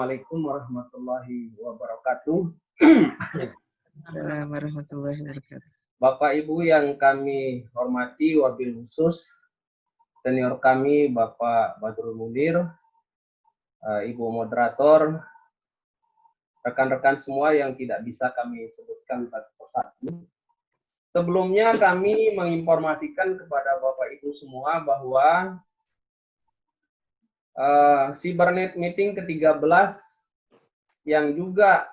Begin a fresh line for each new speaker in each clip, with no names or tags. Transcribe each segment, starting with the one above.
Assalamualaikum warahmatullahi wabarakatuh.
Assalamualaikum warahmatullahi wabarakatuh.
Bapak Ibu yang kami hormati, wabil khusus senior kami Bapak Badrul Munir, Ibu moderator, rekan-rekan semua yang tidak bisa kami sebutkan satu persatu. Sebelumnya kami menginformasikan kepada Bapak Ibu semua bahwa Cybernet Meeting ke-13 yang juga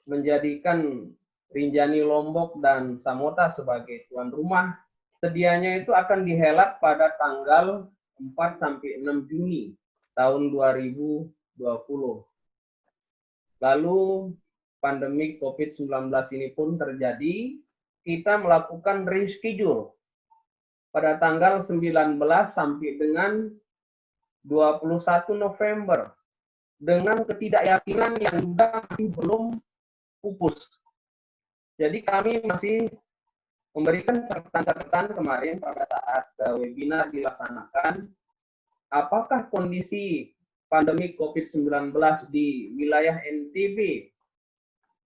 menjadikan Rinjani Lombok dan Samota sebagai tuan rumah, sedianya itu akan dihelat pada tanggal 4-6 Juni tahun 2020. Lalu pandemi COVID-19 ini pun terjadi, kita melakukan reschedule pada tanggal 19 sampai dengan 21 November dengan ketidakyakinan yang juga masih belum pupus. Jadi kami masih memberikan catatan kemarin pada saat webinar dilaksanakan, apakah kondisi pandemi COVID-19 di wilayah NTB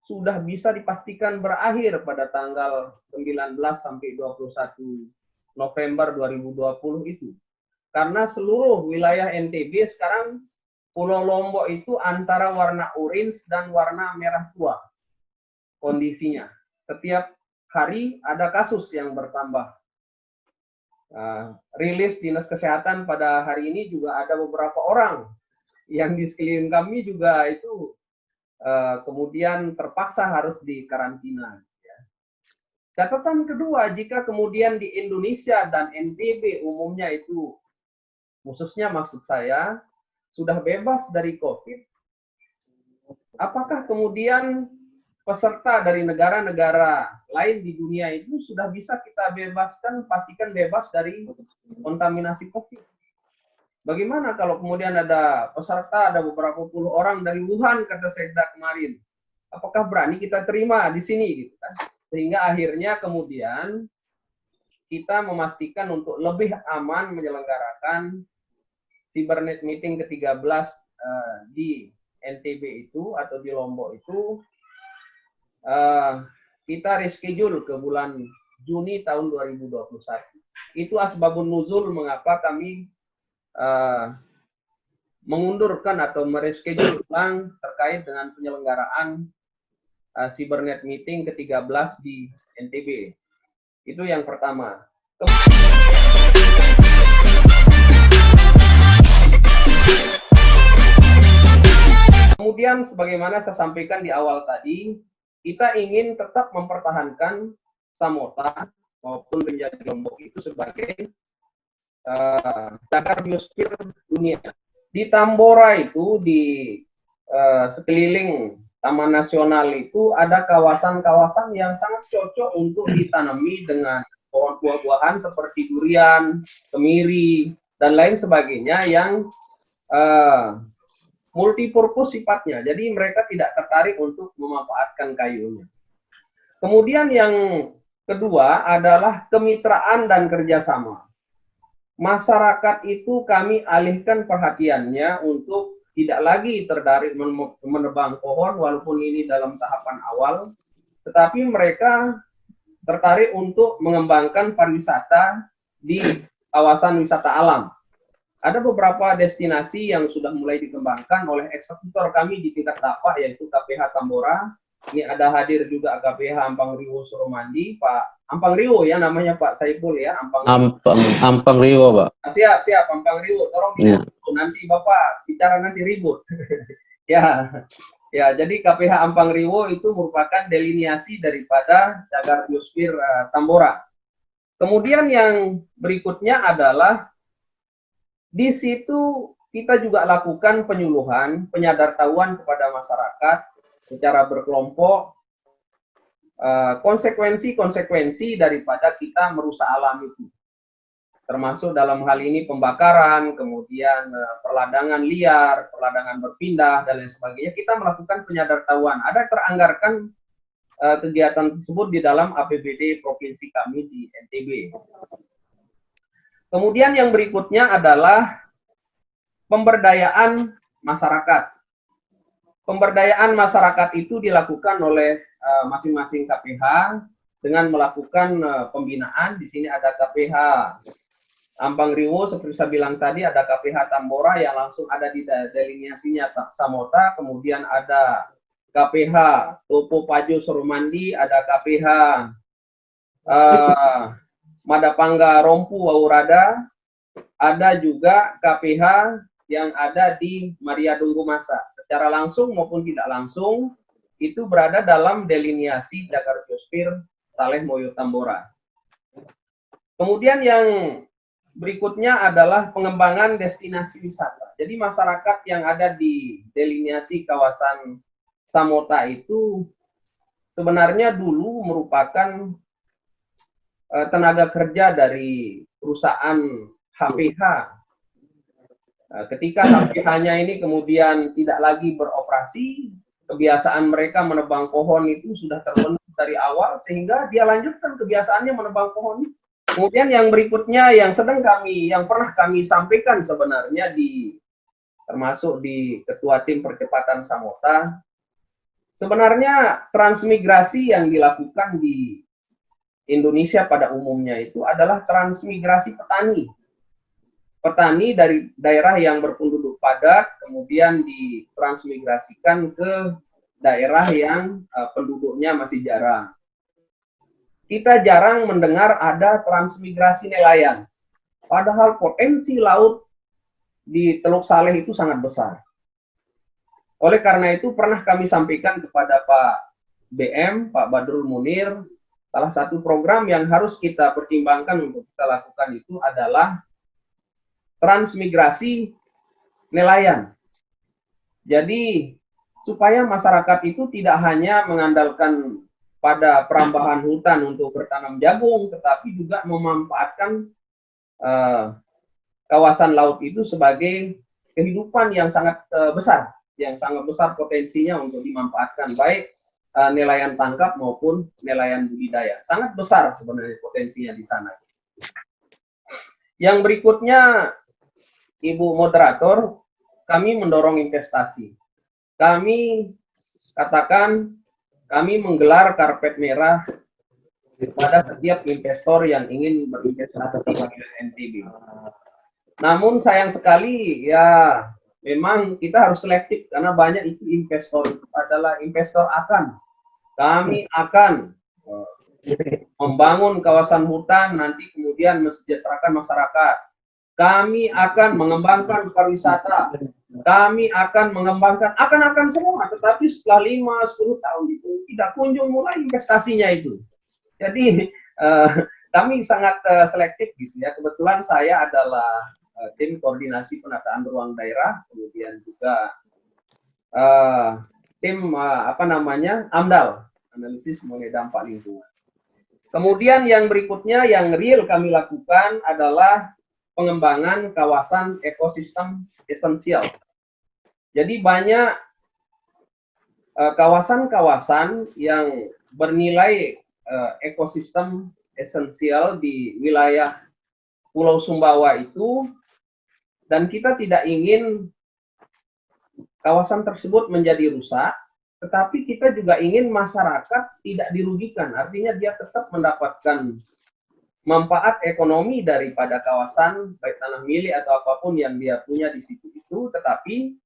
sudah bisa dipastikan berakhir pada tanggal 19 sampai 21 November 2020 itu. Karena seluruh wilayah NTB sekarang Pulau Lombok itu antara warna orange dan warna merah tua kondisinya. Setiap hari ada kasus yang bertambah. Rilis Dinas Kesehatan pada hari ini juga ada beberapa orang yang di sekeliling kami juga itu kemudian terpaksa harus dikarantina. Catatan kedua, jika kemudian di Indonesia dan NTB umumnya itu, khususnya maksud saya, sudah bebas dari COVID, apakah kemudian peserta dari negara-negara lain di dunia itu sudah bisa kita bebaskan, pastikan bebas dari kontaminasi COVID? Bagaimana kalau kemudian ada peserta, ada beberapa puluh orang dari Wuhan, kata Sekda kemarin, apakah berani kita terima di sini, gitu kan? Sehingga akhirnya kemudian kita memastikan untuk lebih aman menyelenggarakan Cybernet Meeting ke-13 di NTB itu atau di Lombok itu, kita reschedule ke bulan Juni tahun 2021. Itu asbabun nuzul mengapa kami mengundurkan atau mereschedule ulang terkait dengan penyelenggaraan Cybernet Meeting ke-13 di NTB. Itu yang pertama. Kemudian sebagaimana saya sampaikan di awal tadi, kita ingin tetap mempertahankan Samota maupun Rinjani Lombok itu sebagai cagar biosfer dunia. Di Tambora itu, di sekeliling Taman Nasional itu ada kawasan-kawasan yang sangat cocok untuk ditanami dengan pohon buah-buahan seperti durian, kemiri, dan lain sebagainya yang multipurpose sifatnya, jadi mereka tidak tertarik untuk memanfaatkan kayunya. Kemudian yang kedua adalah kemitraan dan kerjasama. Masyarakat itu kami alihkan perhatiannya untuk tidak lagi tertarik menebang pohon walaupun ini dalam tahapan awal, tetapi mereka tertarik untuk mengembangkan pariwisata di kawasan wisata alam. Ada beberapa destinasi yang sudah mulai dikembangkan oleh eksekutor kami di tingkat dakwah, yaitu KPH Tambora. Ini ada hadir juga KPH Ampang Riwo Suramandi, Pak Ampang Riwo ya namanya Pak Saiful ya,
Ampang Riwo, Pak.
Siap, Ampang Riwo. Tolong nanti Bapak bicara nanti ribut. Ya, jadi KPH Ampang Riwo itu merupakan deliniasi daripada cagar biosfer Tambora. Kemudian yang berikutnya adalah di situ kita juga lakukan penyuluhan, penyadartahuan kepada masyarakat secara berkelompok, konsekuensi-konsekuensi daripada kita merusak alam itu. Termasuk dalam hal ini pembakaran, kemudian perladangan liar, perladangan berpindah, dan lain sebagainya. Kita melakukan penyadartahuan. Ada teranggarkan kegiatan tersebut di dalam APBD Provinsi kami di NTB. Kemudian yang berikutnya adalah pemberdayaan masyarakat. pemberdayaan masyarakat itu dilakukan oleh masing-masing KPH dengan melakukan pembinaan. Di sini ada KPH Ampang Riwo, seperti saya bilang tadi, ada KPH Tambora yang langsung ada di deliniasinya Samota, kemudian ada KPH Topo Pajo Soromandi, ada KPH Madapangga Rompu Waurada, ada juga KPH yang ada di Maria Dunggu Masa. Secara langsung maupun tidak langsung, itu berada dalam deliniasi Jagar Biosphere Saleh Moyo Tambora. Kemudian yang berikutnya adalah pengembangan destinasi wisata. Jadi masyarakat yang ada di deliniasi kawasan Samota itu sebenarnya dulu merupakan tenaga kerja dari perusahaan HPH. Ketika HPH-nya ini kemudian tidak lagi beroperasi, kebiasaan mereka menebang pohon itu sudah terbentuk dari awal, sehingga dia lanjutkan kebiasaannya menebang pohon. Kemudian yang berikutnya yang pernah kami sampaikan sebenarnya termasuk di Ketua Tim Percepatan Samota, sebenarnya transmigrasi yang dilakukan di Indonesia pada umumnya itu adalah transmigrasi petani. Petani dari daerah yang berpenduduk padat kemudian ditransmigrasikan ke daerah yang penduduknya masih jarang. Kita jarang mendengar ada transmigrasi nelayan. Padahal potensi laut di Teluk Saleh itu sangat besar. Oleh karena itu pernah kami sampaikan kepada Pak BM, Pak Badrul Munir, salah satu program yang harus kita pertimbangkan untuk kita lakukan itu adalah transmigrasi nelayan. Jadi supaya masyarakat itu tidak hanya mengandalkan pada perambahan hutan untuk bertanam jagung, tetapi juga memanfaatkan kawasan laut itu sebagai kehidupan yang sangat besar, potensinya untuk dimanfaatkan, baik nelayan tangkap maupun nelayan budidaya. Sangat besar sebenarnya potensinya di sana. Yang berikutnya, Ibu Moderator, kami mendorong investasi. Kami katakan, kami menggelar karpet merah pada setiap investor yang ingin berinvestasi di NTB. Namun sayang sekali, ya memang kita harus selektif karena banyak itu investor itu adalah investor akan. Kami akan membangun kawasan hutan, nanti kemudian mesejahterakan masyarakat. Kami akan mengembangkan pariwisata. Kami akan mengembangkan akan semua, tetapi setelah 5-10 tahun itu tidak kunjung mulai investasinya itu. Jadi kami sangat selektif gitu ya. Kebetulan saya adalah tim koordinasi penataan ruang daerah, kemudian juga tim AMDAL, analisis mengenai dampak lingkungan. Kemudian yang berikutnya yang real kami lakukan adalah pengembangan kawasan ekosistem esensial. Jadi banyak kawasan-kawasan yang bernilai ekosistem esensial di wilayah Pulau Sumbawa itu, dan kita tidak ingin kawasan tersebut menjadi rusak, tetapi kita juga ingin masyarakat tidak dirugikan, artinya dia tetap mendapatkan manfaat ekonomi daripada kawasan, baik tanah milik atau apapun yang dia punya di situ itu, tetapi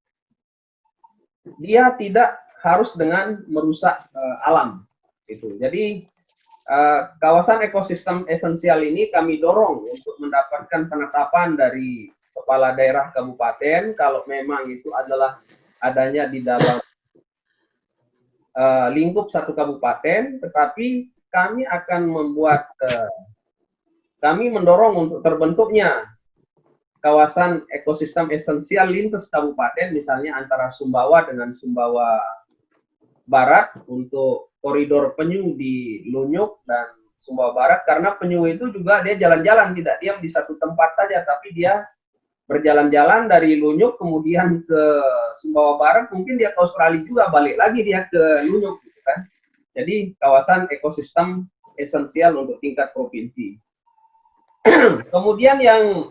dia tidak harus dengan merusak alam. Gitu. Jadi kawasan ekosistem esensial ini kami dorong untuk mendapatkan penetapan dari kepala daerah kabupaten kalau memang itu adalah adanya di dalam lingkup satu kabupaten, tetapi kami akan membuat kami mendorong untuk terbentuknya kawasan ekosistem esensial lintas kabupaten, misalnya antara Sumbawa dengan Sumbawa Barat untuk koridor penyu di Lunyuk dan Sumbawa Barat, karena penyu itu juga dia jalan-jalan, tidak diam di satu tempat saja, tapi dia berjalan-jalan dari Lunyuk kemudian ke Sumbawa Barat, mungkin dia ke Australia juga, balik lagi dia ke Lunyuk, gitu kan. Jadi kawasan ekosistem esensial untuk tingkat provinsi. Kemudian yang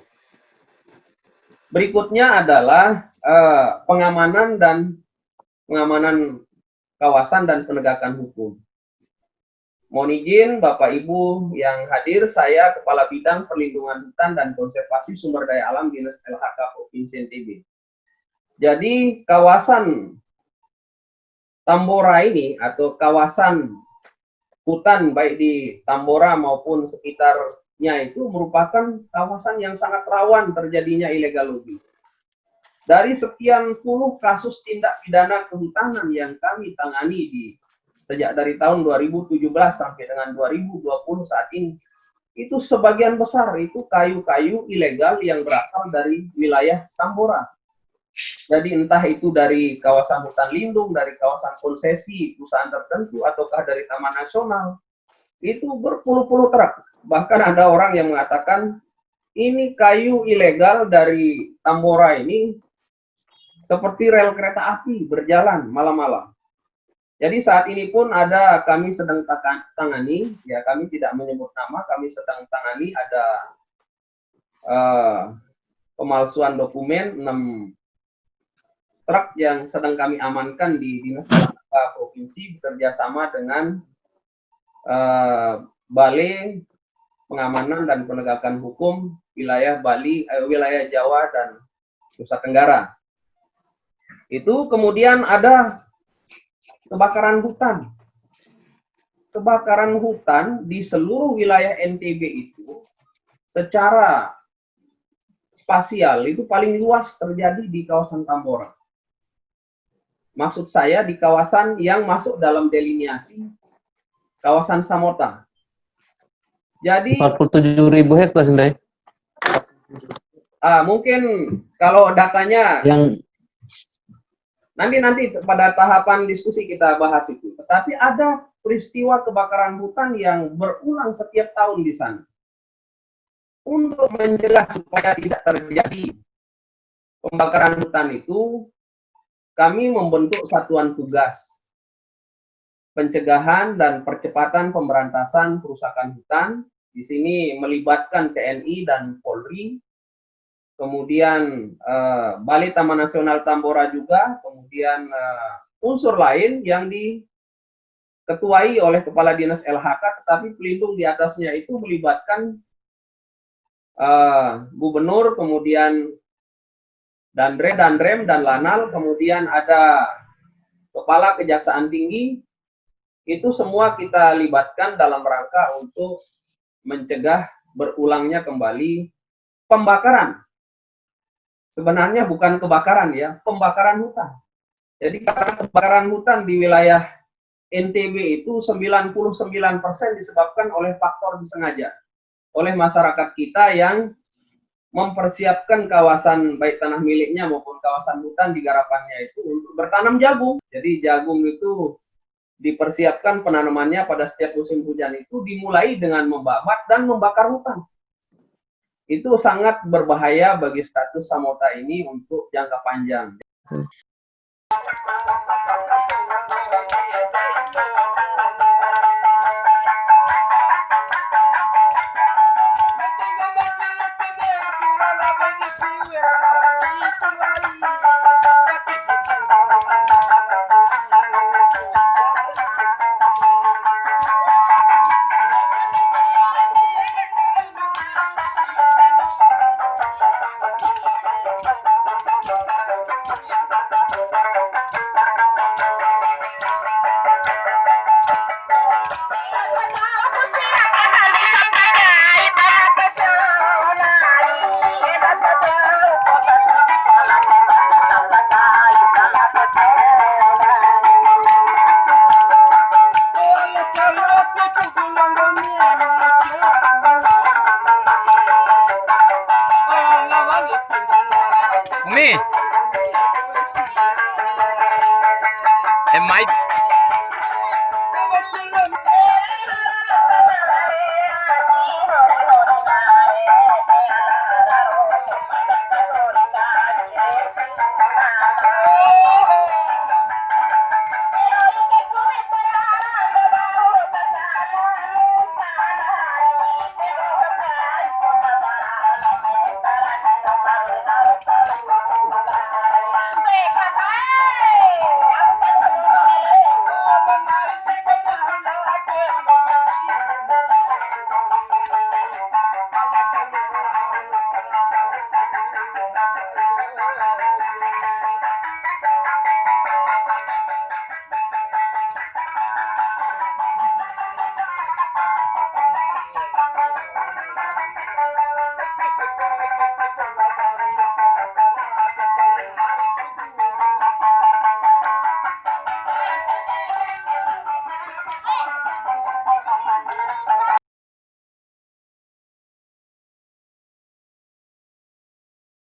berikutnya adalah pengamanan dan pengamanan kawasan dan penegakan hukum. Mohon izin Bapak Ibu yang hadir, saya Kepala Bidang Perlindungan Hutan dan Konservasi Sumber Daya Alam Dinas LHK Provinsi NTB. Jadi kawasan Tambora ini atau kawasan hutan baik di Tambora maupun sekitarnya itu merupakan kawasan yang sangat rawan terjadinya illegal logging. Dari sekian puluh kasus tindak pidana kehutanan yang kami tangani sejak dari tahun 2017 sampai dengan 2020 saat ini, itu sebagian besar itu kayu-kayu ilegal yang berasal dari wilayah Tambora. Jadi entah itu dari kawasan hutan lindung, dari kawasan konsesi perusahaan tertentu, ataukah dari Taman Nasional, itu berpuluh-puluh truk. Bahkan ada orang yang mengatakan ini kayu ilegal dari Tambora ini seperti rel kereta api berjalan malam-malam. Jadi saat ini pun kami sedang tangani, ya kami tidak menyebut nama, kami sedang tangani ada pemalsuan dokumen 6 truk yang sedang kami amankan di Dinas LHK Provinsi bekerja sama dengan Balai Pengamanan dan Penegakan Hukum wilayah wilayah Jawa dan Nusa Tenggara. Itu kemudian ada kebakaran hutan. Kebakaran hutan di seluruh wilayah NTB itu secara spasial itu paling luas terjadi di kawasan Tambora. Maksud saya di kawasan yang masuk dalam deliniasi kawasan Samota. Jadi
47.000 hektar sendiri.
Mungkin kalau datanya
Yang
nanti pada tahapan diskusi kita bahas itu. Tetapi ada peristiwa kebakaran hutan yang berulang setiap tahun di sana. Untuk mencegah supaya tidak terjadi pembakaran hutan itu, kami membentuk satuan tugas pencegahan dan percepatan pemberantasan kerusakan hutan. Di sini melibatkan TNI dan Polri, kemudian Balai Taman Nasional Tambora juga, kemudian unsur lain yang diketuai oleh Kepala Dinas LHK, tetapi pelindung di atasnya itu melibatkan Gubernur, kemudian Dandrem dan Lanal, kemudian ada Kepala Kejaksaan Tinggi. Itu semua kita libatkan dalam rangka untuk mencegah berulangnya kembali pembakaran. Sebenarnya bukan kebakaran ya, pembakaran hutan. Jadi karena kebakaran hutan di wilayah NTB itu 99% disebabkan oleh faktor disengaja. Oleh masyarakat kita yang mempersiapkan kawasan baik tanah miliknya maupun kawasan hutan di garapannya itu untuk bertanam jagung. Jadi jagung itu dipersiapkan penanamannya pada setiap musim hujan itu dimulai dengan membabat dan membakar hutan. Itu sangat berbahaya bagi status Samota ini untuk jangka panjang.
Me. It might.